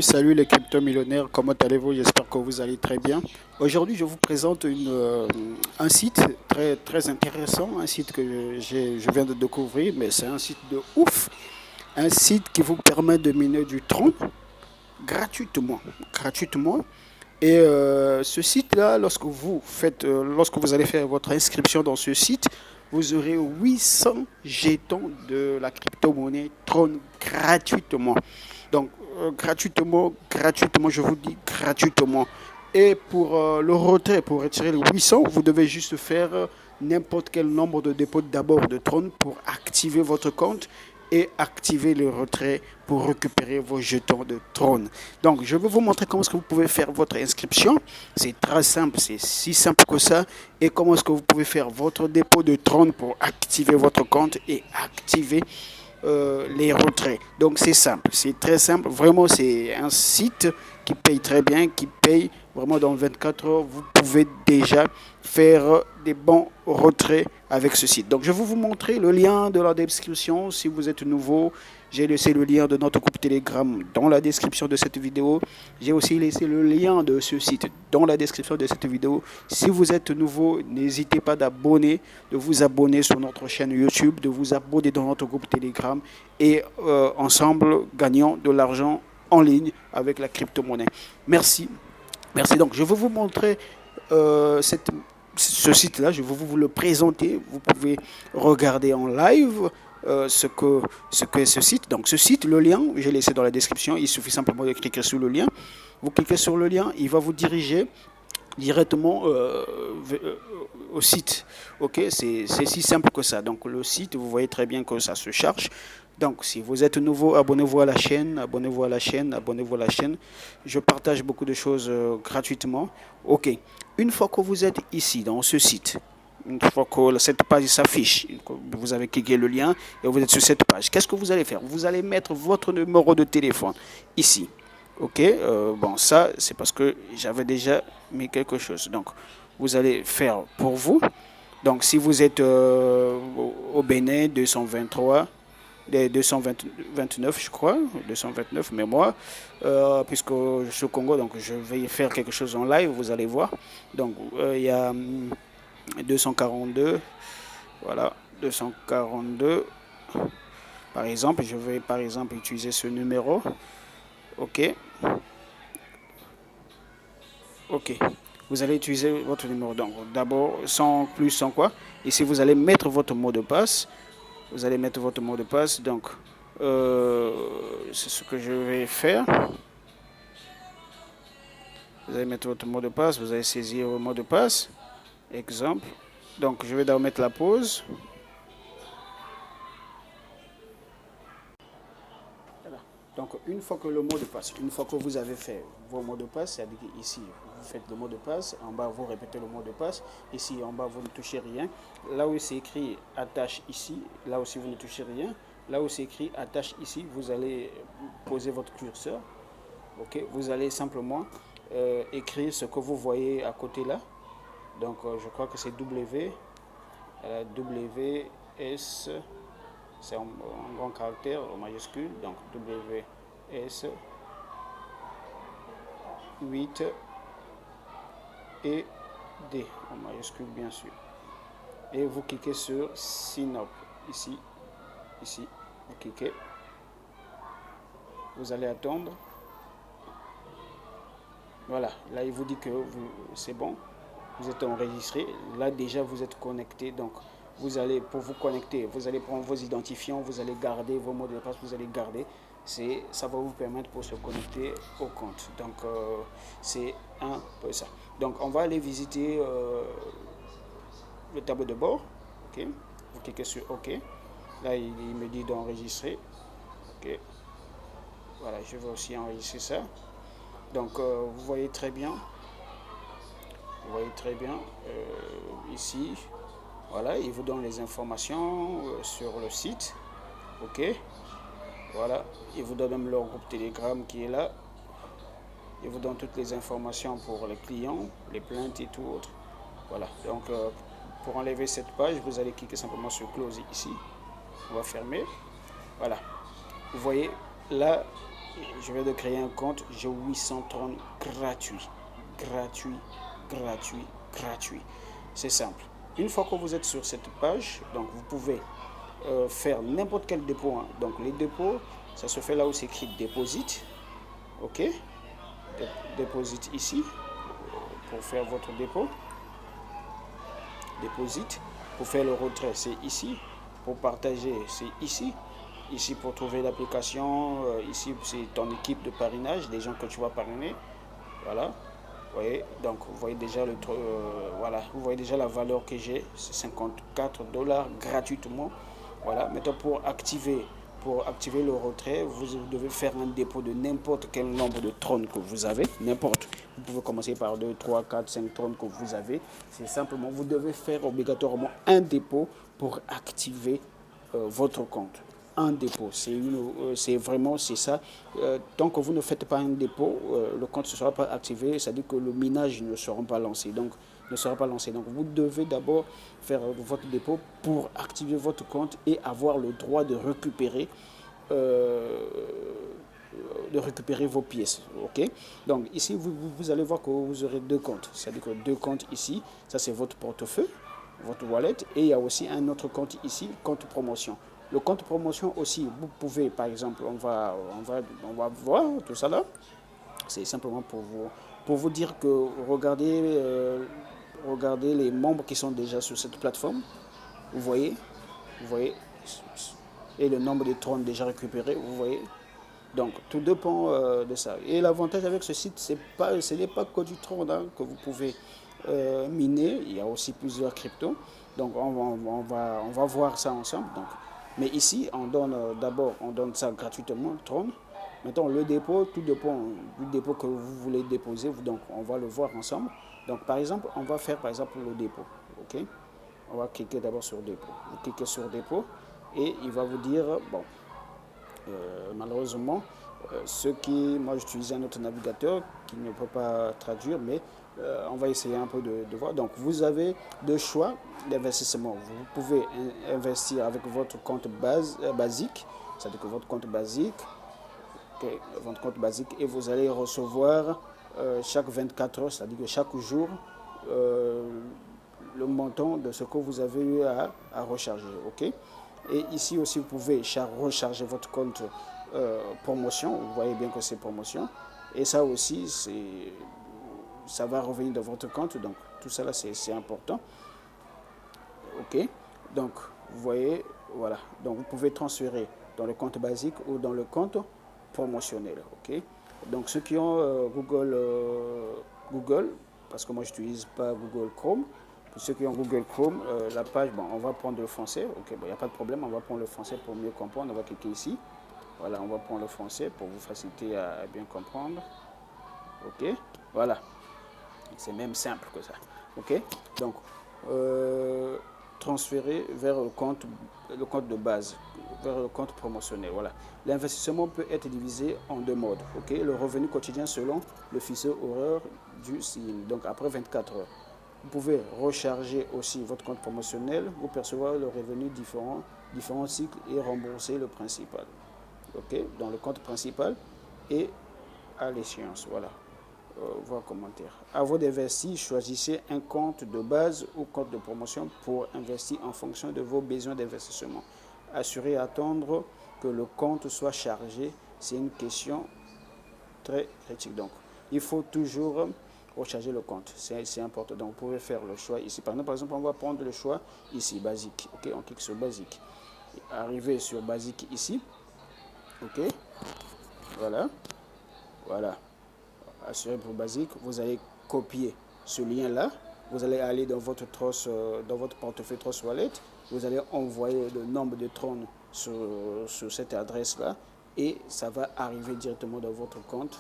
Salut les crypto-millionnaires, comment allez-vous? J'espère que vous allez très bien. Aujourd'hui, je vous présente un site très intéressant, un site que je viens de découvrir, mais c'est un site de ouf. Un site qui vous permet de miner du Tron gratuitement. Gratuitement. Et ce site-là, lorsque vous allez faire votre inscription dans ce site, vous aurez 800 jetons de la crypto-monnaie Tron gratuitement. Donc, gratuitement, je vous dis gratuitement. Et pour le retrait, pour retirer les 800, vous devez juste faire n'importe quel nombre de dépôts d'abord de Tron pour activer votre compte et activer le retrait pour récupérer vos jetons de Tron. Donc, je vais vous montrer comment est-ce que vous pouvez faire votre inscription. C'est très simple, c'est si simple que ça. Et comment est-ce que vous pouvez faire votre dépôt de Tron pour activer votre compte et activer les retraits. Donc c'est simple, c'est très simple. Vraiment, c'est un site qui paye très bien, qui paye vraiment dans 24 heures. Vous pouvez déjà faire des bons retraits avec ce site. Donc je vais vous montrer le lien de la description. Si vous êtes nouveau, j'ai laissé le lien de notre groupe Telegram dans la description de cette vidéo. J'ai aussi laissé le lien de ce site dans la description de cette vidéo. Si vous êtes nouveau, n'hésitez pas de vous abonner sur notre chaîne YouTube, de vous abonner dans notre groupe Telegram et ensemble gagnons de l'argent en ligne avec la crypto-monnaie. Merci. Merci. Donc, je vais vous montrer ce site-là. Je vais vous le présenter. Vous pouvez regarder en live ce que est ce site. Donc, ce site, le lien, j'ai laissé dans la description. Il suffit simplement de cliquer sur le lien. Vous cliquez sur le lien, il va vous diriger directement au site. Ok, c'est si simple que ça. Donc le site, vous voyez très bien que ça se charge. Donc si vous êtes nouveau, abonnez-vous à la chaîne, abonnez-vous à la chaîne, abonnez-vous à la chaîne. Je partage beaucoup de choses gratuitement. Ok, une fois que vous êtes ici dans ce site, une fois que cette page s'affiche, vous avez cliqué le lien et vous êtes sur cette page, qu'est-ce que vous allez faire? Vous allez mettre votre numéro de téléphone ici. Ok, bon, ça, c'est parce que j'avais déjà mis quelque chose. Donc, vous allez faire pour vous. Donc, si vous êtes au Bénin, 223, 229, je crois, 229, mais moi, puisque je suis au Congo, donc je vais faire quelque chose en live, vous allez voir. Donc, il y a 242, voilà, 242. Par exemple, je vais par exemple utiliser ce numéro. Ok. Ok. Vous allez utiliser votre numéro. Donc, d'abord, sans plus, sans quoi. Ici, vous allez mettre votre mot de passe. Vous allez mettre votre mot de passe. Donc, c'est ce que je vais faire. Vous allez mettre votre mot de passe. Vous allez saisir le mot de passe. Exemple. Donc, je vais d'abord mettre la pause. Donc, une fois que le mot de passe, une fois que vous avez fait vos mots de passe, c'est-à-dire ici, vous faites le mot de passe, en bas, vous répétez le mot de passe, ici, en bas, vous ne touchez rien. Là où c'est écrit attache ici, là aussi, vous ne touchez rien. Là où c'est écrit attache ici, vous allez poser votre curseur. Ok, vous allez simplement écrire ce que vous voyez à côté là. Donc, je crois que c'est W, W, S, c'est en grand caractère, en majuscule, donc WS 8 et D en majuscule bien sûr. Et vous cliquez sur Sign Up ici, vous cliquez, vous allez attendre. Voilà, là il vous dit que c'est bon, vous êtes enregistré. Là déjà vous êtes connecté, donc vous allez, pour vous connecter, vous allez prendre vos identifiants, vous allez garder vos mots de passe, vous allez garder. Ça va vous permettre pour se connecter au compte. Donc c'est un peu ça. Donc on va aller visiter le tableau de bord. Ok, vous cliquez sur OK. Là il me dit d'enregistrer. Ok, voilà, je vais aussi enregistrer ça. Donc vous voyez très bien. Vous voyez très bien ici. Voilà, il vous donne les informations sur le site. Ok. Voilà, il vous donne même leur groupe Telegram qui est là. Il vous donne toutes les informations pour les clients, les plaintes et tout autre. Voilà, donc pour enlever cette page, vous allez cliquer simplement sur Close ici. On va fermer. Voilà, vous voyez là, Je vais de créer un compte, j'ai 830 gratuit, gratuit, gratuit, gratuit. C'est simple. Une fois que vous êtes sur cette page, donc vous pouvez faire n'importe quel dépôt, hein. Donc les dépôts, ça se fait là où c'est écrit deposit. Ok, deposit ici pour faire votre dépôt. Deposit pour faire le retrait, c'est ici. Pour partager, c'est ici. Ici pour trouver l'application, ici c'est ton équipe de parrainage, des gens que tu vas parrainer. Voilà. Vous voyez, donc vous voyez déjà voilà, vous voyez déjà la valeur que j'ai, c'est 54 dollars gratuitement. Voilà, maintenant pour activer le retrait, vous devez faire un dépôt de n'importe quel nombre de trônes que vous avez, n'importe. Vous pouvez commencer par 2, 3, 4, 5 trônes que vous avez. C'est simplement, vous devez faire obligatoirement un dépôt pour activer votre compte. Un dépôt, c'est vraiment, c'est ça. Tant que vous ne faites pas un dépôt, le compte ne sera pas activé, c'est-à-dire que le minage ne sera pas lancé. Donc, ne sera pas lancé. Donc, vous devez d'abord faire votre dépôt pour activer votre compte et avoir le droit euh, de récupérer vos pièces. Ok. Donc ici, vous allez voir que vous aurez deux comptes. C'est-à-dire que deux comptes ici, ça c'est votre portefeuille, votre wallet, et il y a aussi un autre compte ici, compte promotion. Le compte promotion aussi, vous pouvez, par exemple, on va voir tout ça là. C'est simplement pour vous dire que regardez les membres qui sont déjà sur cette plateforme. Vous voyez, et le nombre de trônes déjà récupérés, vous voyez. Donc, tout dépend de ça. Et l'avantage avec ce site, ce n'est pas que du trône, hein, que vous pouvez miner. Il y a aussi plusieurs cryptos. Donc, on va voir ça ensemble. Donc, mais ici, on donne d'abord, on donne ça gratuitement, trône. Maintenant, le dépôt, tout dépend du dépôt que vous voulez déposer. Donc, on va le voir ensemble. Donc, par exemple, on va faire par exemple le dépôt. OK? On va cliquer d'abord sur dépôt. Vous cliquez sur dépôt et il va vous dire, bon, malheureusement, moi j'utilise un autre navigateur qui ne peut pas traduire, mais on va essayer un peu de voir. Donc vous avez deux choix d'investissement. Vous pouvez investir avec votre compte basique, c'est-à-dire que votre compte basique, okay, votre compte basique, et vous allez recevoir chaque 24 heures, c'est-à-dire que chaque jour, euh, le montant de ce que vous avez eu à recharger. Ok. Et ici aussi, vous pouvez recharger votre compte promotion. Vous voyez bien que c'est promotion. Et ça aussi, ça va revenir dans votre compte. Donc, tout ça là, c'est important. OK. Donc, vous voyez, voilà. Donc, vous pouvez transférer dans le compte basique ou dans le compte promotionnel. OK. Donc, ceux qui ont Google, parce que moi, je n'utilise pas Google Chrome. Pour ceux qui ont Google Chrome, la page, bon, on va prendre le français. OK, bon, il n'y a pas de problème. On va prendre le français pour mieux comprendre. On va cliquer ici. Voilà, on va prendre le français pour vous faciliter à bien comprendre. OK. Voilà. C'est même simple que ça. OK. Donc, transférer vers le compte de base, vers le compte promotionnel. Voilà. L'investissement peut être divisé en deux modes. OK. Le revenu quotidien selon le fichier horaire du signe. Donc, après 24 heures. Vous pouvez recharger aussi votre compte promotionnel, vous percevoir le revenu différents cycles et rembourser le principal. OK. Dans le compte principal et à l'échéance. Voilà. Voir commentaire. Avant d'investir, choisissez un compte de base ou compte de promotion pour investir en fonction de vos besoins d'investissement. Assurez attendre que le compte soit chargé. C'est une question très critique. Donc, il faut toujours recharger le compte. C'est important. Donc, vous pouvez faire le choix ici. Par exemple, on va prendre le choix ici, basique. OK, on clique sur basique. Arriver sur basique ici. OK, voilà. Voilà. Assuré pour basique, vous allez copier ce lien-là, vous allez aller dans votre dans votre portefeuille Trust Wallet, vous allez envoyer le nombre de trônes sur cette adresse-là et ça va arriver directement dans votre compte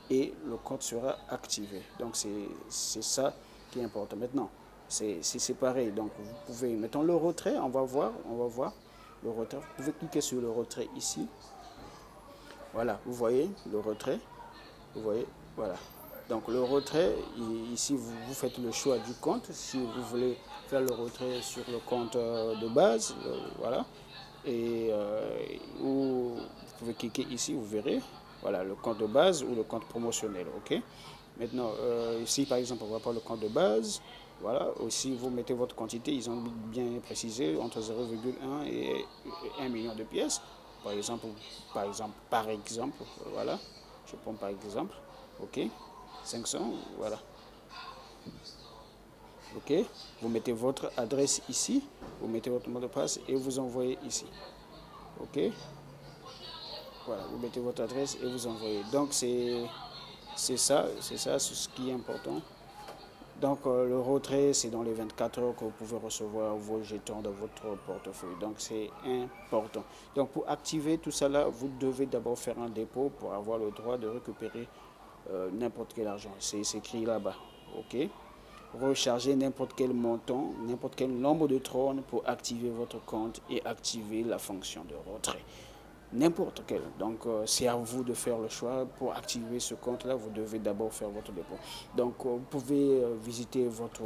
et le compte sera activé. Donc c'est ça qui est important. Maintenant, c'est pareil. Donc vous pouvez, mettons le retrait, on va voir le retrait. Vous pouvez cliquer sur le retrait ici. Voilà, vous voyez le retrait. Vous voyez, voilà. Donc le retrait, ici vous faites le choix du compte. Si vous voulez faire le retrait sur le compte de base, voilà. Et ou vous pouvez cliquer ici, vous verrez. Voilà, le compte de base ou le compte promotionnel. OK? Maintenant, ici, par exemple, on va prendre le compte de base. Voilà, aussi, vous mettez votre quantité. Ils ont bien précisé entre 0,1 et 1 million de pièces. Par exemple, voilà. Je prends par exemple. OK? 500, voilà. OK? Vous mettez votre adresse ici. Vous mettez votre mot de passe et vous envoyez ici. OK? Voilà, vous mettez votre adresse et vous envoyez. Donc, c'est ce qui est important. Donc, le retrait, c'est dans les 24 heures que vous pouvez recevoir vos jetons dans votre portefeuille. Donc, c'est important. Donc, pour activer tout ça là, vous devez d'abord faire un dépôt pour avoir le droit de récupérer n'importe quel argent. C'est écrit là-bas. OK? Recharger n'importe quel montant, n'importe quel nombre de trônes pour activer votre compte et activer la fonction de retrait. N'importe quel. Donc, c'est à vous de faire le choix. Pour activer ce compte-là, vous devez d'abord faire votre dépôt. Donc, vous pouvez visiter votre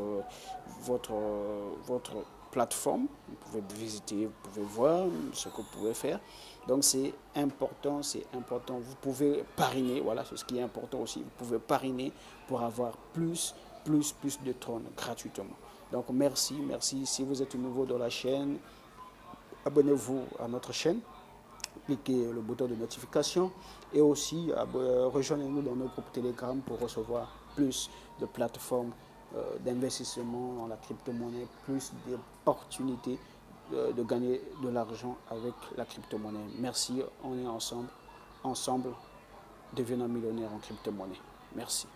plateforme. Vous pouvez visiter, vous pouvez voir ce que vous pouvez faire. Donc, c'est important, c'est important. Vous pouvez parrainer, voilà, c'est ce qui est important aussi. Vous pouvez parrainer pour avoir plus de trônes gratuitement. Donc, merci. Si vous êtes nouveau dans la chaîne, abonnez-vous à notre chaîne, cliquez le bouton de notification et aussi rejoignez-nous dans nos groupes Telegram pour recevoir plus de plateformes d'investissement dans la crypto-monnaie, plus d'opportunités de gagner de l'argent avec la crypto-monnaie. Merci, on est ensemble, devenons millionnaires en crypto-monnaie. Merci.